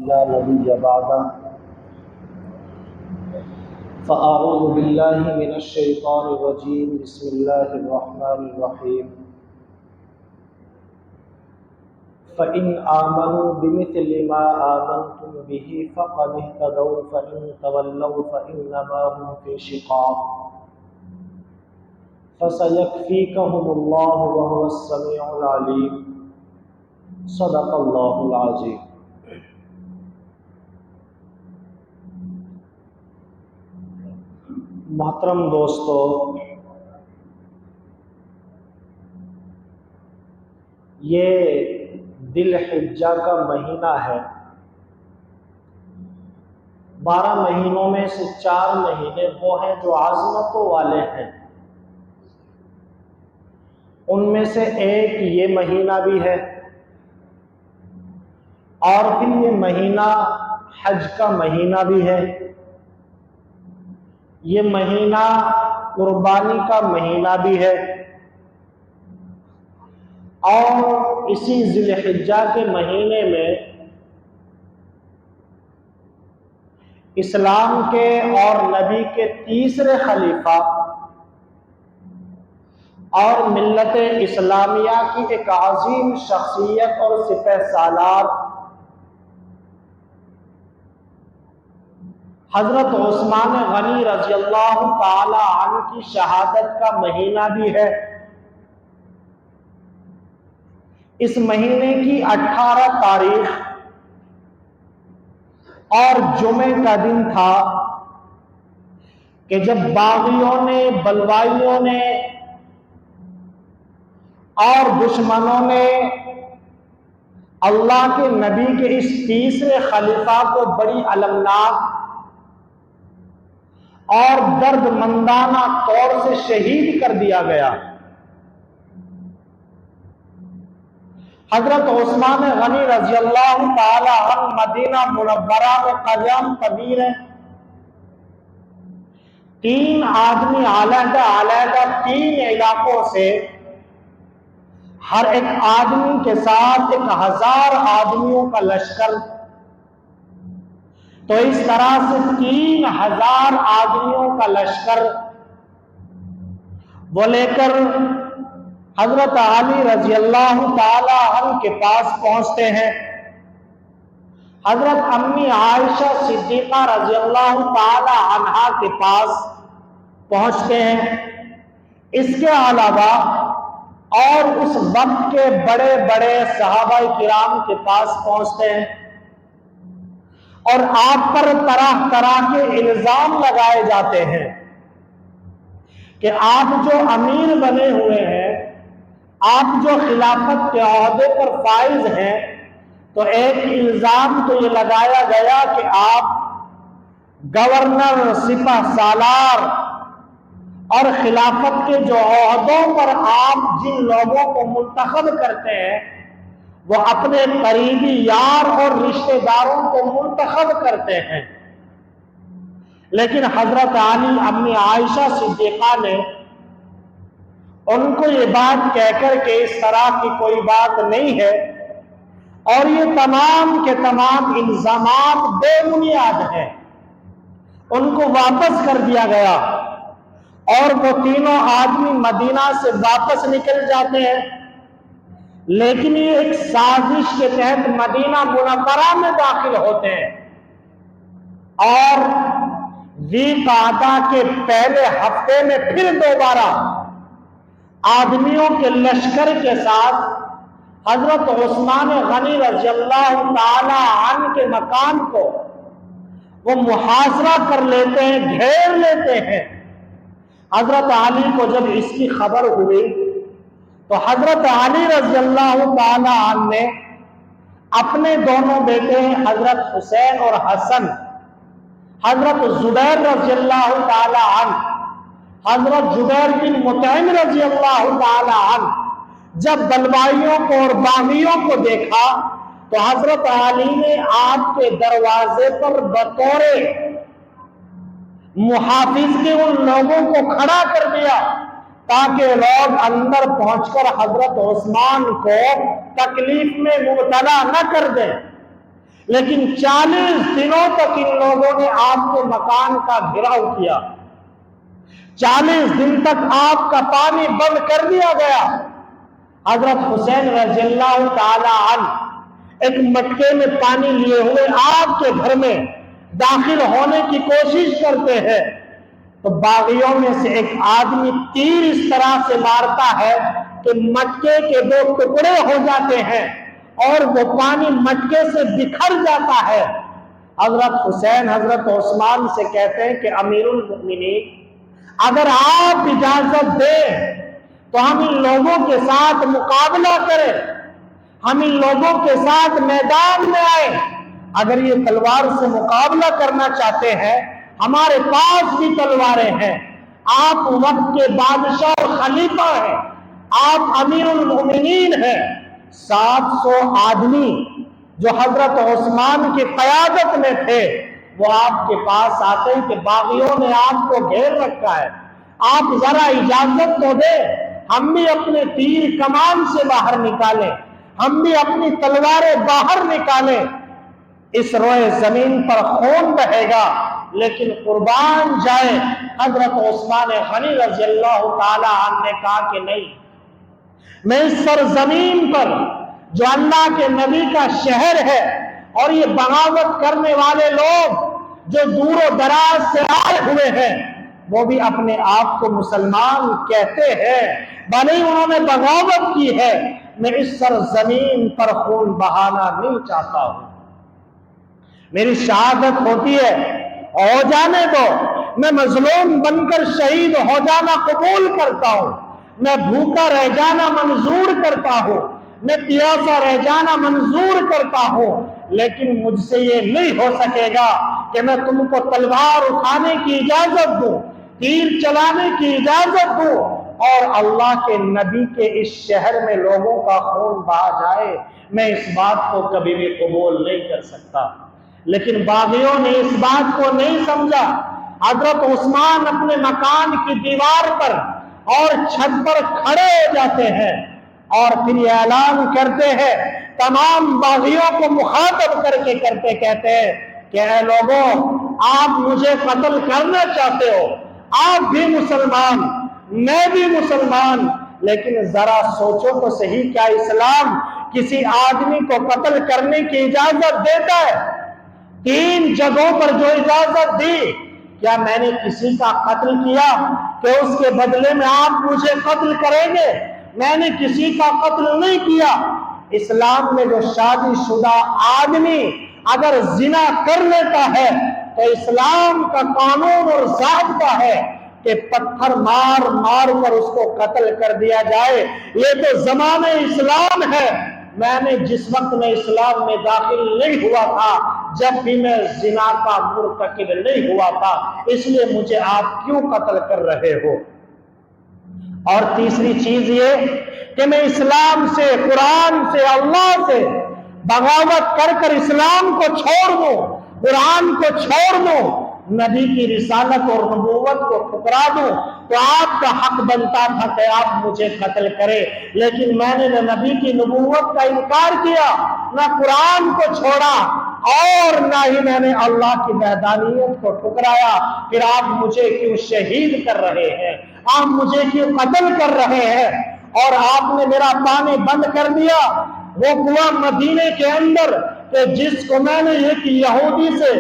لا نبي بعده فأعوذ بالله من الشيطان الرجيم بسم الله الرحمن الرحيم فإن آمنوا بمثل ما آمنتم به فقد اهتدوا فإن تولوا فإنما هم في شقاق فسيكفيكهم الله وهو السميع العليم صدق اللہ العظیم۔ محترم دوستو، یہ ذی الحجہ کا مہینہ ہے۔ 12 مہینوں میں سے 4 مہینے وہ ہیں جو عظمتوں والے ہیں، ان میں سے ایک یہ مہینہ بھی ہے، اور پھر یہ مہینہ حج کا مہینہ بھی ہے، یہ مہینہ قربانی کا مہینہ بھی ہے، اور اسی ذی الحجہ کے مہینے میں اسلام کے اور نبی کے تیسرے خلیفہ اور ملت اسلامیہ کی ایک عظیم شخصیت اور سپہ سالار حضرت عثمان غنی رضی اللہ تعالی عنہ کی شہادت کا مہینہ بھی ہے۔ اس مہینے کی 18 تاریخ اور جمعے کا دن تھا کہ جب باغیوں نے، بلوائیوں نے اور دشمنوں نے اللہ کے نبی کے اس تیسرے خلیفہ کو بڑی المناک اور درد مندانہ طور سے شہید کر دیا گیا۔ حضرت عثمان غنی رضی اللہ تعالی عنہ مدینہ منورہ میں قیام پذیر ہیں۔ 3 آدمی علیحدہ 3 علاقوں سے، ہر ایک آدمی کے ساتھ 1000 آدمیوں کا لشکر، تو اس طرح سے 3000 آدمیوں کا لشکر وہ لے کر حضرت علی رضی اللہ تعالی عنہ کے پاس پہنچتے ہیں۔ حضرت امی عائشہ صدیقہ رضی اللہ تعالی عنہا کے پاس پہنچتے ہیں۔ اس کے علاوہ اور اس وقت کے بڑے بڑے صحابہ کرام کے پاس پہنچتے ہیں، اور آپ پر طرح طرح کے الزام لگائے جاتے ہیں کہ آپ جو امیر بنے ہوئے ہیں، آپ جو خلافت کے عہدے پر فائز ہیں، تو ایک الزام تو یہ لگایا گیا کہ آپ گورنر، سپہ سالار اور خلافت کے جو عہدوں پر آپ جن لوگوں کو منتخب کرتے ہیں وہ اپنے قریبی یار اور رشتہ داروں کو منتخب کرتے ہیں۔ لیکن حضرت علی امی عائشہ صدیقہ نے ان کو یہ بات کہہ کر کہ اس طرح کی کوئی بات نہیں ہے، اور یہ تمام کے تمام الزامات بے بنیاد ہیں، ان کو واپس کر دیا گیا، اور وہ تینوں آدمی مدینہ سے واپس نکل جاتے ہیں۔ لیکن یہ ایک سازش کے تحت مدینہ منورہ میں داخل ہوتے ہیں، اور ذی قعدہ کے پہلے ہفتے میں پھر دوبارہ آدمیوں کے لشکر کے ساتھ حضرت عثمان غنی رضی اللہ تعالی عنہ کے مکان کو وہ محاصرہ کر لیتے ہیں، گھیر لیتے ہیں۔ حضرت علی کو جب اس کی خبر ہوئی تو حضرت علی رضی اللہ تعالی عنہ نے اپنے دونوں بیٹے حضرت حسین اور حسن، حضرت زبیر رضی اللہ تعالی عنہ، حضرت جبیر بن مطعم رضی اللہ تعالی عنہ، جب بلوائیوں کو اور باغیوں کو دیکھا تو حضرت علی نے آپ کے دروازے پر بطور محافظ کے ان لوگوں کو کھڑا کر دیا تاکہ لوگ اندر پہنچ کر حضرت عثمان کو تکلیف میں مبتلا نہ کر دیں۔ لیکن 40 دنوں تک ان لوگوں نے آپ کے مکان کا گھیراؤ کیا، 40 دن تک آپ کا پانی بند کر دیا گیا۔ حضرت حسین رضی اللہ تعالی عنہ ایک مٹکے میں پانی لیے ہوئے آپ کے گھر میں داخل ہونے کی کوشش کرتے ہیں تو باغیوں میں سے ایک آدمی تیر اس طرح سے مارتا ہے کہ مٹکے کے 2 ٹکڑے ہو جاتے ہیں اور وہ پانی مٹکے سے بکھر جاتا ہے۔ حضرت حسین حضرت عثمان سے کہتے ہیں کہ امیر المؤمنین، اگر آپ اجازت دیں تو ہم ان لوگوں کے ساتھ مقابلہ کریں، ہم ان لوگوں کے ساتھ میدان میں آئیں۔ اگر یہ تلوار سے مقابلہ کرنا چاہتے ہیں، ہمارے پاس بھی تلواریں ہیں، آپ وقت کے بادشاہ اور خلیفہ ہیں، آپ امیر المؤمنین ہیں۔ 700 آدمی جو حضرت عثمان کی قیادت میں تھے وہ آپ کے پاس آتے ہیں کہ باغیوں نے آپ کو گھیر رکھا ہے، آپ ذرا اجازت تو دیں، ہم بھی اپنے تیر کمان سے باہر نکالیں، ہم بھی اپنی تلواریں باہر نکالیں۔ اس روئے زمین پر خون بہے گا لیکن قربان جائے۔ حضرت عثمان غنی رضی اللہ تعالی عنہ نے کہا کہ نہیں، میں اس سرزمین پر جو اللہ کے نبی کا شہر ہے اور یہ بغاوت کرنے والے لوگ جو دور و دراز سے آئے ہوئے ہیں وہ بھی اپنے آپ کو مسلمان کہتے ہیں، بھلے انہوں نے بغاوت کی ہے، میں اس سرزمین پر خون بہانا نہیں چاہتا ہوں، میری شہادت ہوتی ہے ہو جانے دو، میں مظلوم بن کر شہید ہو جانا قبول کرتا ہوں، میں بھوکا رہ جانا منظور کرتا ہوں، میں پیاسا رہ جانا منظور کرتا ہوں، لیکن مجھ سے یہ نہیں ہو سکے گا کہ میں تم کو تلوار اٹھانے کی اجازت دوں، تیر چلانے کی اجازت دوں اور اللہ کے نبی کے اس شہر میں لوگوں کا خون بہا جائے، میں اس بات کو کبھی بھی قبول نہیں کر سکتا۔ لیکن باغیوں نے اس بات کو نہیں سمجھا۔ حضرت عثمان اپنے مکان کی دیوار پر اور چھت پر کھڑے ہو جاتے ہیں اور پھر یہ اعلان کرتے ہیں، تمام باغیوں کو مخاطب کر کے کہتے ہیں کہ اے لوگوں، آپ مجھے قتل کرنا چاہتے ہو، آپ بھی مسلمان، میں بھی مسلمان، لیکن ذرا سوچو تو صحیح، کیا اسلام کسی آدمی کو قتل کرنے کی اجازت دیتا ہے؟ 3 جگہوں پر جو اجازت دی، کیا میں نے کسی کا قتل کیا کہ اس کے بدلے میں آپ مجھے قتل کریں گے؟ میں نے کسی کا قتل نہیں کیا۔ اسلام میں جو شادی شدہ آدمی اگر زنا کر لیتا ہے تو اسلام کا قانون اور ضابطہ ہے کہ پتھر مار مار کر اس کو قتل کر دیا جائے۔ یہ تو زمانہ اسلام ہے۔ میں نے جس وقت میں اسلام میں داخل نہیں ہوا تھا جب بھی میں زنا کا مرتکب نہیں ہوا تھا، اس لیے مجھے آپ کیوں قتل کر رہے ہو؟ اور تیسری چیز یہ کہ میں اسلام سے، قرآن سے، اللہ سے بغاوت کر کر اسلام کو چھوڑ دوں، قرآن کو چھوڑ دوں، نبی کی رسالت اور نبوت کو ٹھکرا دوں تو آپ کا حق بنتا تھا کہ آپ مجھے قتل کرے، لیکن میں نے نہ نبی کی نبوت کا انکار کیا، نہ قرآن کو چھوڑا اور نہ ہی میں نے اللہ کی وحدانیت کو ٹھکرایا۔ پھر آپ مجھے کیوں شہید کر رہے ہیں؟ آپ مجھے کیوں قتل کر رہے ہیں؟ اور آپ نے میرا پانی بند کر دیا، وہ کنواں مدینے کے اندر کہ جس کو میں نے ایک یہودی سے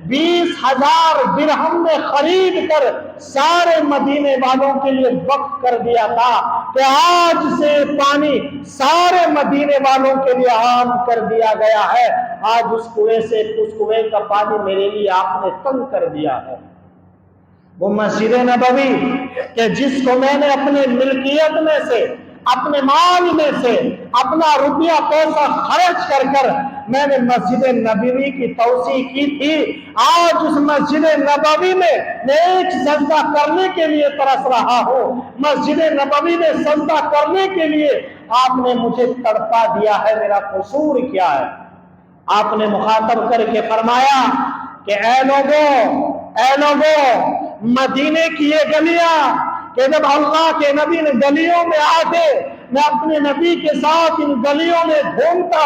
20,000 درہم میں خرید کر سارے مدینے والوں کے لیے وقف کر دیا تھا کہ آج سے پانی سارے مدینے والوں کے لیے عام کر دیا گیا ہے، آج اس کنویں کا پانی میرے لیے آپ نے تنگ کر دیا ہے۔ وہ مسجد نبوی کہ جس کو میں نے اپنے ملکیت میں سے، اپنے مال میں سے، اپنا روپیہ پیسہ خرچ کر کر میں نے مسجد نبوی کی توسیع کی تھی، آج اس مسجد نبوی میں ایک سجدہ کرنے کے لیے ترس رہا ہوں، مسجد نبوی میں سجدہ کرنے کے لیے آپ نے مجھے تڑپا دیا ہے، میرا قصور کیا ہے؟ آپ نے مخاطب کر کے فرمایا کہ اے لوگوں، مدینے کی یہ گلیاں کہ جب اللہ کے نبی نے گلیوں میں آتے، میں اپنے نبی کے ساتھ ان گلیوں میں گھومتا،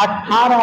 18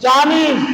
40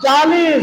40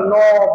9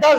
10